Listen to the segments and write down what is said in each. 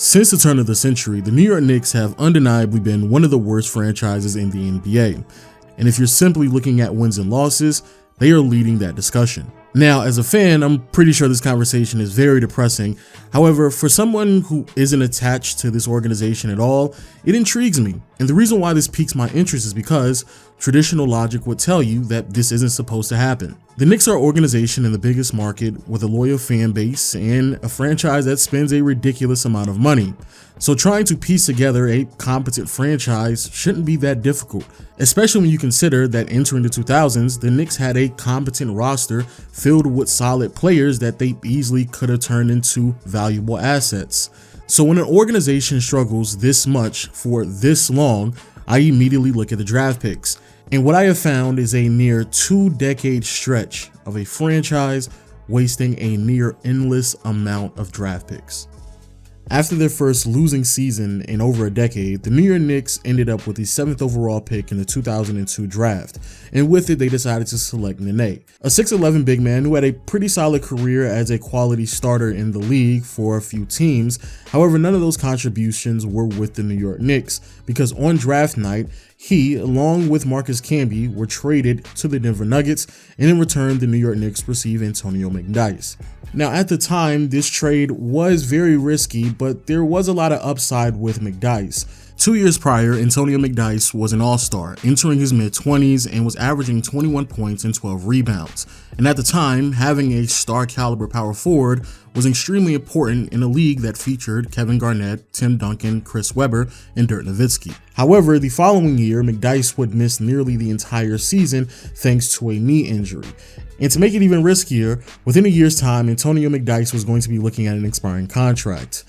Since the turn of the century, the New York Knicks have undeniably been one of the worst franchises in the NBA. And if you're simply looking at wins and losses, they are leading that discussion. Now, as a fan, I'm pretty sure this conversation is very depressing. However, for someone who isn't attached to this organization at all, it intrigues me. And the reason why this piques my interest is because traditional logic would tell you that this isn't supposed to happen. The Knicks are an organization in the biggest market with a loyal fan base and a franchise that spends a ridiculous amount of money. So trying to piece together a competent franchise shouldn't be that difficult, especially when you consider that entering the 2000s, the Knicks had a competent roster filled with solid players that they easily could have turned into valuable assets. So when an organization struggles this much for this long, I immediately look at the draft picks. And what I have found is a near 2-decade stretch of a franchise wasting a near endless amount of draft picks. After their first losing season in over a decade, the New York Knicks ended up with the 7th overall pick in the 2002 draft, and with it they decided to select Nene, a 6'11" big man who had a pretty solid career as a quality starter in the league for a few teams. However, none of those contributions were with the New York Knicks, because on draft night, he, along with Marcus Camby, were traded to the Denver Nuggets, and in return, the New York Knicks received Antonio McDyess. Now, at the time, this trade was very risky, but there was a lot of upside with McDyess. 2 years prior, Antonio McDyess was an all-star, entering his mid-20s and was averaging 21 points and 12 rebounds. And at the time, having a star-caliber power forward was extremely important in a league that featured Kevin Garnett, Tim Duncan, Chris Webber, and Dirk Nowitzki. However, the following year, McDyess would miss nearly the entire season thanks to a knee injury. And to make it even riskier, within a year's time, Antonio McDyess was going to be looking at an expiring contract.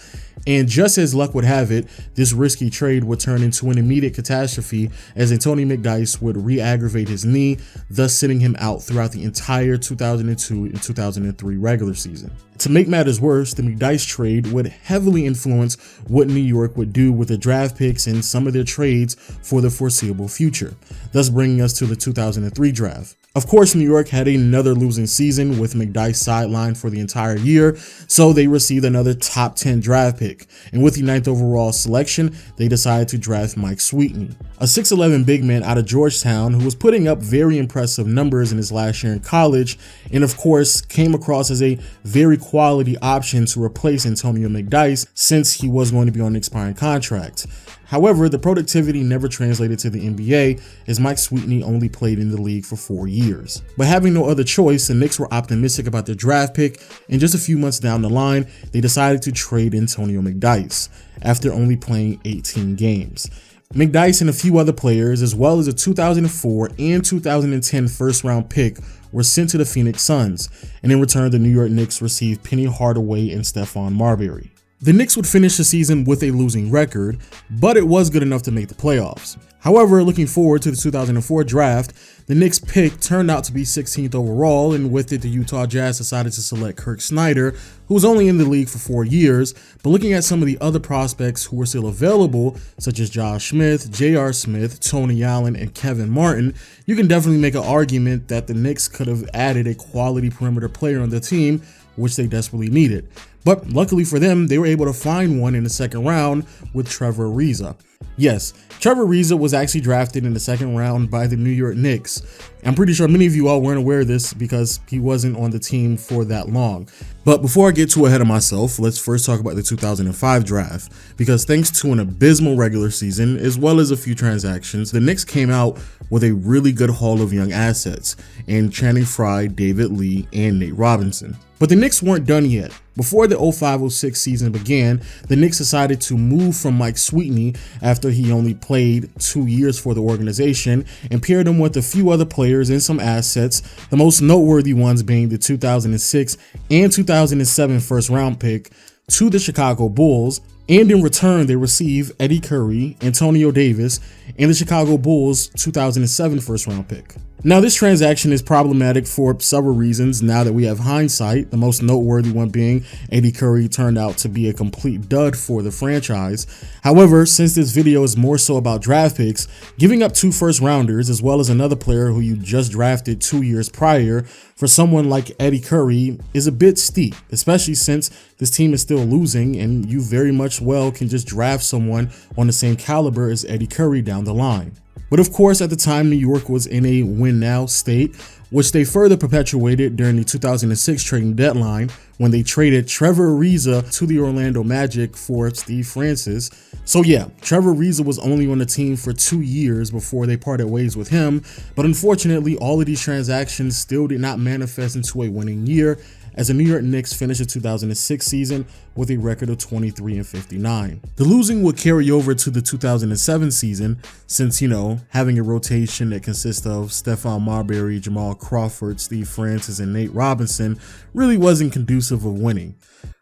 And just as luck would have it, this risky trade would turn into an immediate catastrophe as Antonio McDyess would re-aggravate his knee, thus sitting him out throughout the entire 2002 and 2003 regular season. To make matters worse, the McDyess trade would heavily influence what New York would do with the draft picks and some of their trades for the foreseeable future, thus bringing us to the 2003 draft. Of course, New York had another losing season with McDyess sidelined for the entire year, so they received another top 10 draft pick. And with the 9th overall selection, they decided to draft Mike Sweetney, a 6'11" big man out of Georgetown who was putting up very impressive numbers in his last year in college, and of course came across as a very quality option to replace Antonio McDyess since he was going to be on an expiring contract. However, the productivity never translated to the NBA as Mike Sweetney only played in the league for 4 years. But having no other choice, the Knicks were optimistic about their draft pick, and just a few months down the line, they decided to trade Antonio McDyess after only playing 18 games. McDyess and a few other players, as well as a 2004 and 2010 first-round pick, were sent to the Phoenix Suns, and in return, the New York Knicks received Penny Hardaway and Stephon Marbury. The Knicks would finish the season with a losing record, but it was good enough to make the playoffs. However, looking forward to the 2004 draft, the Knicks pick turned out to be 16th overall, and with it, the Utah Jazz decided to select Kirk Snyder, who was only in the league for 4 years. But looking at some of the other prospects who were still available, such as Josh Smith, J.R. Smith, Tony Allen, and Kevin Martin, you can definitely make an argument that the Knicks could have added a quality perimeter player on the team, which they desperately needed. But luckily for them, they were able to find one in the second round with Trevor Ariza. Yes, Trevor Ariza was actually drafted in the second round by the New York Knicks. I'm pretty sure many of you all weren't aware of this because he wasn't on the team for that long. But before I get too ahead of myself, let's first talk about the 2005 draft, because thanks to an abysmal regular season as well as a few transactions, the Knicks came out with a really good haul of young assets in Channing Frye, David Lee, and Nate Robinson. But the Knicks weren't done yet. Before the 05-06 season began, the Knicks decided to move from Mike Sweetney after he only played 2 years for the organization and paired him with a few other players and some assets, the most noteworthy ones being the 2006 and 2007 first-round pick, to the Chicago Bulls, and in return they received Eddie Curry, Antonio Davis, and the Chicago Bulls 2007 first-round pick. Now, this transaction is problematic for several reasons now that we have hindsight, the most noteworthy one being Eddie Curry turned out to be a complete dud for the franchise. However, since this video is more so about draft picks, giving up 2 first-rounders as well as another player who you just drafted 2 years prior for someone like Eddie Curry is a bit steep, especially since this team is still losing and you very much just well can just draft someone on the same caliber as Eddie Curry down the line. But of course, at the time, New York was in a win-now state, which they further perpetuated during the 2006 trading deadline when they traded Trevor Ariza to the Orlando Magic for Steve Francis. So yeah, Trevor Ariza was only on the team for 2 years before they parted ways with him, but unfortunately, all of these transactions still did not manifest into a winning year, as the New York Knicks finished the 2006 season with a record of 23-59. The losing would carry over to the 2007 season since, having a rotation that consists of Stephon Marbury, Jamal Crawford, Steve Francis, and Nate Robinson really wasn't conducive of winning.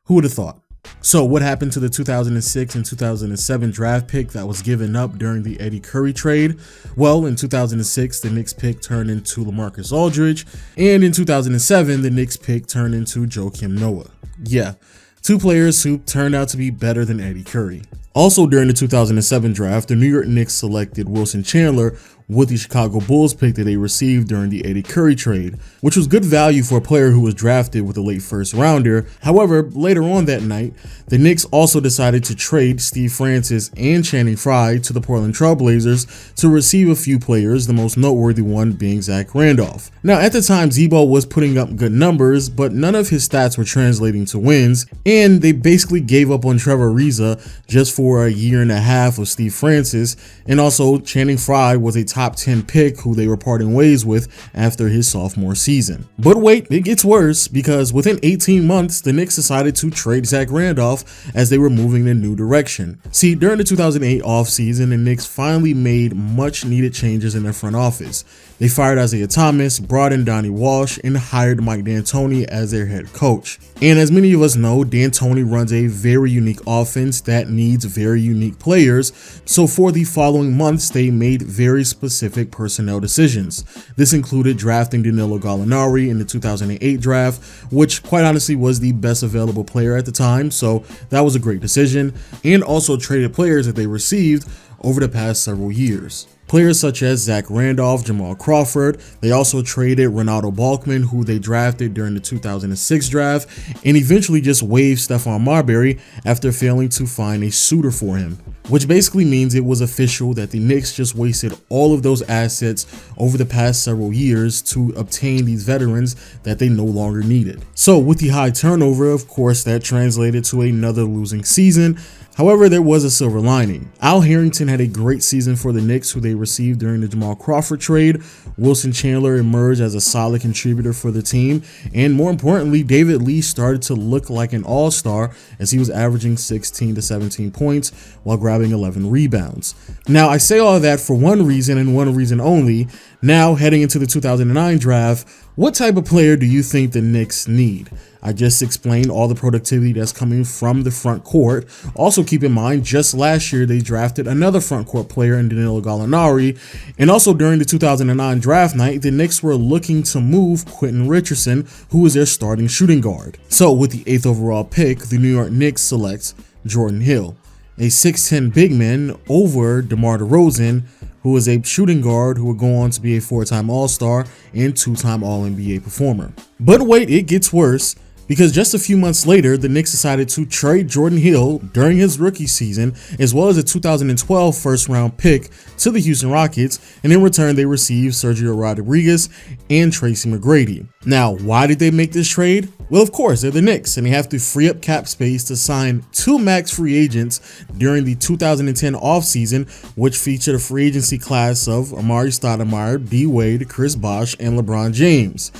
Who would have thought? So what happened to the 2006 and 2007 draft pick that was given up during the Eddie Curry trade? Well, in 2006, the Knicks pick turned into LaMarcus Aldridge, and in 2007, the Knicks pick turned into Joakim Noah. Yeah, 2 players who turned out to be better than Eddie Curry. Also during the 2007 draft, the New York Knicks selected Wilson Chandler with the Chicago Bulls pick that they received during the Eddie Curry trade, which was good value for a player who was drafted with a late first rounder. However, later on that night, the Knicks also decided to trade Steve Francis and Channing Frye to the Portland Trail Blazers to receive a few players, the most noteworthy one being Zach Randolph. Now, at the time, Z-Bo was putting up good numbers, but none of his stats were translating to wins, and they basically gave up on Trevor Ariza just for a year and a half of Steve Francis, and also Channing Frye was a top 10 pick who they were parting ways with after his sophomore season. But wait, it gets worse, because within 18 months, the Knicks decided to trade Zach Randolph as they were moving in a new direction. See, during the 2008 offseason, the Knicks finally made much needed changes in their front office. They fired Isaiah Thomas, brought in Donnie Walsh, and hired Mike D'Antoni as their head coach. And as many of us know, D'Antoni runs a very unique offense that needs very unique players, so for the following months, they made very specific personnel decisions. This included drafting Danilo Gallinari in the 2008 draft, which quite honestly was the best available player at the time, so that was a great decision, and also traded players that they received over the past several years. Players such as Zach Randolph, Jamal Crawford. They also traded Ronaldo Balkman, who they drafted during the 2006 draft, and eventually just waived Stephon Marbury after failing to find a suitor for him. Which basically means it was official that the Knicks just wasted all of those assets over the past several years to obtain these veterans that they no longer needed. So with the high turnover, of course, that translated to another losing season. However, there was a silver lining. Al Harrington had a great season for the Knicks, who they received during the Jamal Crawford trade. Wilson Chandler emerged as a solid contributor for the team. And more importantly, David Lee started to look like an all-star as he was averaging 16 to 17 points while grabbing 11 rebounds. Now, I say all of that for one reason and one reason only. Now, heading into the 2009 draft, what type of player do you think the Knicks need? I just explained all the productivity that's coming from the front court. Also keep in mind, just last year they drafted another front court player in Danilo Gallinari, and also during the 2009 draft night, the Knicks were looking to move Quentin Richardson, who was their starting shooting guard. So with the 8th overall pick, the New York Knicks select Jordan Hill, a 6'10" big man over DeMar DeRozan, who is a shooting guard who would go on to be a 4-time All-Star and 2-time All-NBA performer. But wait, it gets worse. Because just a few months later, the Knicks decided to trade Jordan Hill during his rookie season, as well as a 2012 first-round pick to the Houston Rockets, and in return they received Sergio Rodriguez and Tracy McGrady. Now, why did they make this trade? Well, of course, they're the Knicks, and they have to free up cap space to sign 2 max free agents during the 2010 offseason, which featured a free agency class of Amari Stoudemire, D. Wade, Chris Bosh, and LeBron James.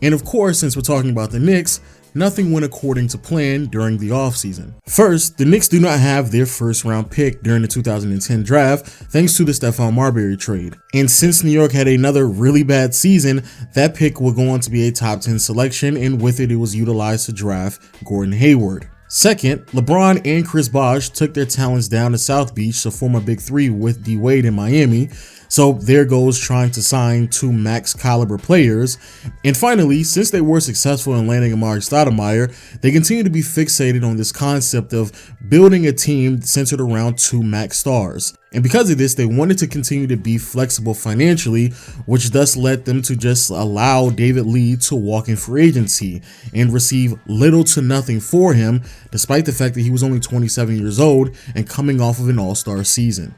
And of course, since we're talking about the Knicks, nothing went according to plan during the offseason. First, the Knicks do not have their first-round pick during the 2010 draft thanks to the Stephon Marbury trade. And since New York had another really bad season, that pick would go on to be a top 10 selection, and with it was utilized to draft Gordon Hayward. Second, LeBron and Chris Bosh took their talents down to South Beach to form a big three with D. Wade in Miami. So there goes trying to sign 2 max caliber players. And finally, since they were successful in landing Amari Stoudemire, they continue to be fixated on this concept of building a team centered around 2 max stars. And because of this, they wanted to continue to be flexible financially, which thus led them to just allow David Lee to walk in free agency and receive little to nothing for him, despite the fact that he was only 27 years old and coming off of an all-star season.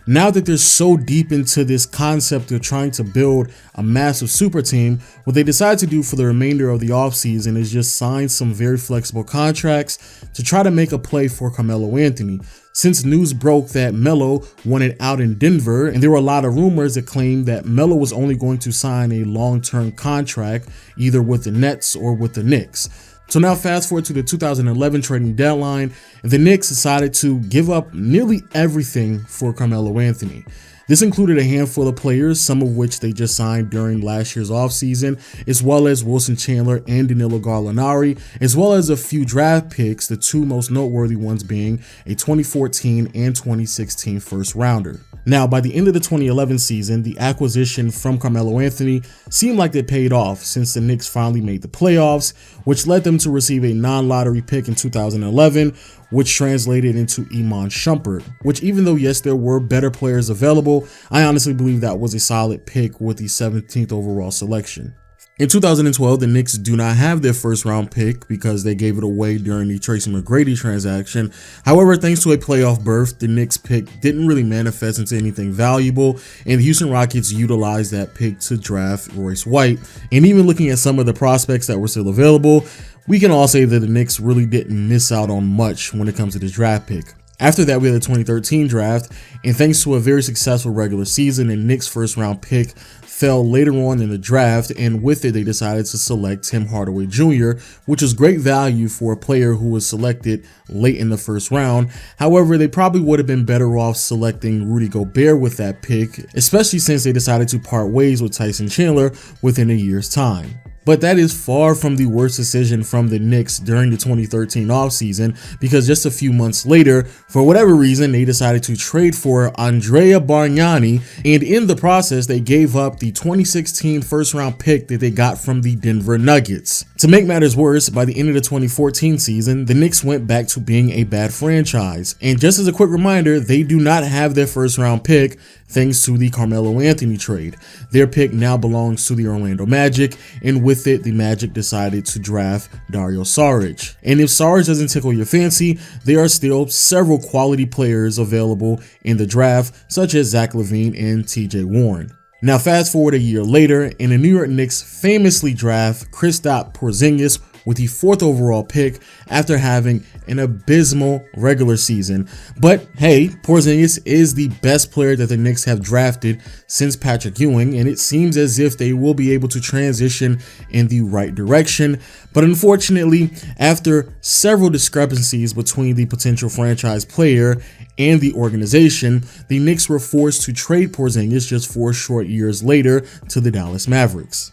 Now that they're so deep into this concept of trying to build a massive super team, what they decide to do for the remainder of the offseason is just sign some very flexible contracts to try to make a play for Carmelo Anthony. Since news broke that Melo wanted out in Denver, and there were a lot of rumors that claimed that Melo was only going to sign a long-term contract either with the Nets or with the Knicks. So now fast forward to the 2011 trading deadline, and the Knicks decided to give up nearly everything for Carmelo Anthony. This included a handful of players, some of which they just signed during last year's offseason, as well as Wilson Chandler and Danilo Gallinari, as well as a few draft picks, the 2 most noteworthy ones being a 2014 and 2016 first rounder. Now, by the end of the 2011 season, the acquisition from Carmelo Anthony seemed like it paid off since the Knicks finally made the playoffs, which led them to receive a non-lottery pick in 2011, which translated into Iman Shumpert, which even though, yes, there were better players available, I honestly believe that was a solid pick with the 17th overall selection. In 2012, the Knicks do not have their first round pick because they gave it away during the Tracy McGrady transaction. However, thanks to a playoff berth, the Knicks pick didn't really manifest into anything valuable, and the Houston Rockets utilized that pick to draft Royce White. And even looking at some of the prospects that were still available, we can all say that the Knicks really didn't miss out on much when it comes to the draft pick. After that, we had the 2013 draft, and thanks to a very successful regular season, the Knicks' first round pick fell later on in the draft, and with it, they decided to select Tim Hardaway Jr., which is great value for a player who was selected late in the first round. However, they probably would have been better off selecting Rudy Gobert with that pick, especially since they decided to part ways with Tyson Chandler within a year's time. But that is far from the worst decision from the Knicks during the 2013 offseason, because just a few months later, for whatever reason, they decided to trade for Andrea Bargnani, and in the process, they gave up the 2016 first-round pick that they got from the Denver Nuggets. To make matters worse, by the end of the 2014 season, the Knicks went back to being a bad franchise. And just as a quick reminder, they do not have their first-round pick thanks to the Carmelo Anthony trade. Their pick now belongs to the Orlando Magic, and with it, the Magic decided to draft Dario Saric. And if Saric doesn't tickle your fancy, there are still several quality players available in the draft, such as Zach LaVine and TJ Warren. Now fast forward a year later, and the New York Knicks famously draft Kristaps Porzingis with the 4th overall pick after having an abysmal regular season. But hey, Porzingis is the best player that the Knicks have drafted since Patrick Ewing, and it seems as if they will be able to transition in the right direction. But unfortunately, after several discrepancies between the potential franchise player and the organization, the Knicks were forced to trade Porzingis just 4 short years later to the Dallas Mavericks.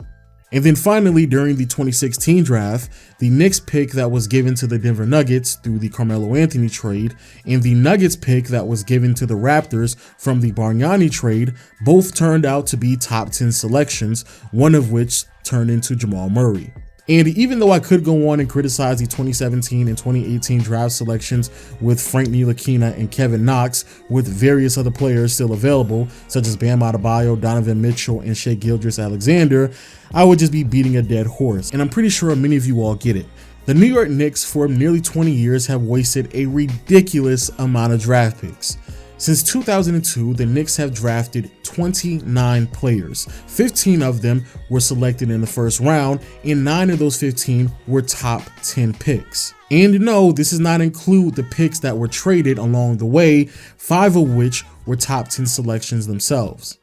And then finally, during the 2016 draft, the Knicks pick that was given to the Denver Nuggets through the Carmelo Anthony trade and the Nuggets pick that was given to the Raptors from the Bargnani trade both turned out to be top 10 selections, one of which turned into Jamal Murray. And even though I could go on and criticize the 2017 and 2018 draft selections with Frank Ntilikina and Kevin Knox, with various other players still available, such as Bam Adebayo, Donovan Mitchell, and Shai Gilgeous-Alexander, I would just be beating a dead horse. And I'm pretty sure many of you all get it. The New York Knicks for nearly 20 years have wasted a ridiculous amount of draft picks. Since 2002, the Knicks have drafted 29 players. 15 of them were selected in the first round, and 9 of those 15 were top 10 picks. And no, this does not include the picks that were traded along the way, 5 of which were top 10 selections themselves.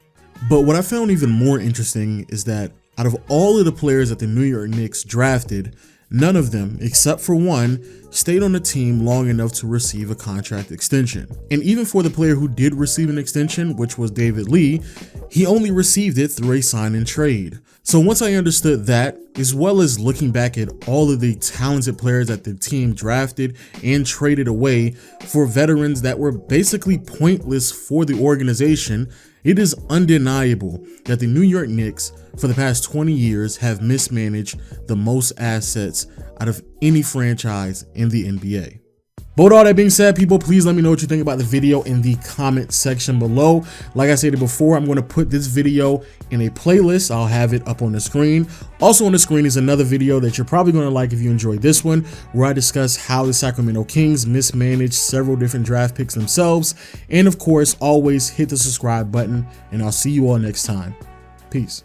But what I found even more interesting is that out of all of the players that the New York Knicks drafted, none of them, except for one, stayed on the team long enough to receive a contract extension. And even for the player who did receive an extension, which was David Lee, he only received it through a sign and trade. So once I understood that, as well as looking back at all of the talented players that the team drafted and traded away for veterans that were basically pointless for the organization, it is undeniable that the New York Knicks for the past 20 years have mismanaged the most assets out of any franchise in the NBA. But with all that being said, people, please let me know what you think about the video in the comment section below. Like I stated before, I'm going to put this video in a playlist. I'll have it up on the screen. Also on the screen is another video that you're probably going to like if you enjoyed this one, where I discuss how the Sacramento Kings mismanaged several different draft picks themselves. And of course, always hit the subscribe button, and I'll see you all next time. Peace.